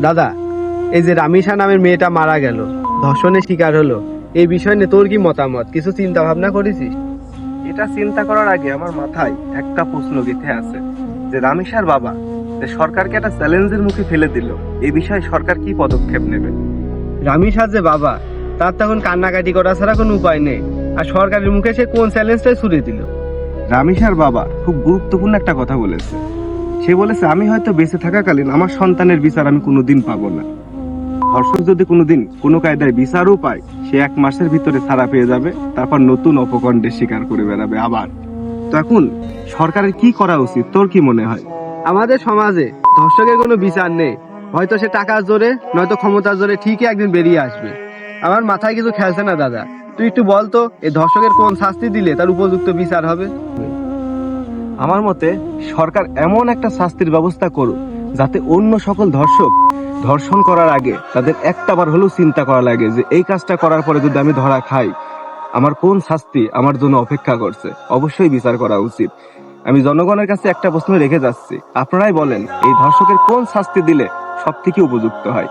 দাদা, এই যে রামিসা নামের মেয়েটা মারা গেল, ধর্ষণের শিকার হলো, এই বিষয় নিয়ে তোর কি মতামত? কিছু চিন্তা ভাবনা করেছিস? এটা চিন্তা করার আগে আমার মাথায় একটা প্রশ্ন গেঁথে আছে যে রামিসার বাবা যে সরকারকে একটা চ্যালেঞ্জের মুখে ফেলে দিল, এই বিষয়ে সরকার কি পদক্ষেপ নেবে? রামিসার যে বাবা, তার তখন কান্নাকাটি করা ছাড়া কোনো উপায় নেই। আর সরকারের মুখে সে কোন চ্যালেঞ্জটাই ছুড়ে দিল? রামিসার বাবা খুব গুরুত্বপূর্ণ একটা কথা বলেছে। সে বলেছে, আমি হয়তো বেঁচে থাকাকালীন আমার সন্তানের বিচার আমি কোনোদিন পাবো না। ধর্ষক যদি কোনোদিন কোনো কায়দায় বিচারও পায়, সে 1 মাসের ভিতরে ছাড়া পেয়ে যাবে, তারপর নতুন অপকণ্ডের শিকার করে বেড়াবে আবার। তো এখন সরকারের কি করা উচিত, তোর কি মনে হয়? আমাদের সমাজে ধর্ষকের কোনো বিচার নেই। হয়তো সে টাকার জোরে, নয়তো ক্ষমতার জোরে ঠিকই একদিন বেরিয়ে আসবে। আমার মাথায় কিছু খেলছে না দাদা। তুই একটু বলতো, এই ধর্ষকের কোন শাস্তি দিলে তার উপযুক্ত বিচার হবে? আমার মতে সরকার এমন একটা শাস্তির ব্যবস্থা করুক যাতে অন্য সকল ধর্ষক ধর্ষণ করার আগে তাদের একটাবার হলেও চিন্তা করা লাগে যে এই কাজটা করার পরে যদি আমি ধরা খাই, আমার কোন শাস্তি আমার জন্য অপেক্ষা করছে। অবশ্যই বিচার করা উচিত। আমি জনগণের কাছে একটা প্রশ্ন রেখে যাচ্ছি, আপনারাই বলেন এই ধর্ষকের কোন শাস্তি দিলে সব থেকে উপযুক্ত হয়?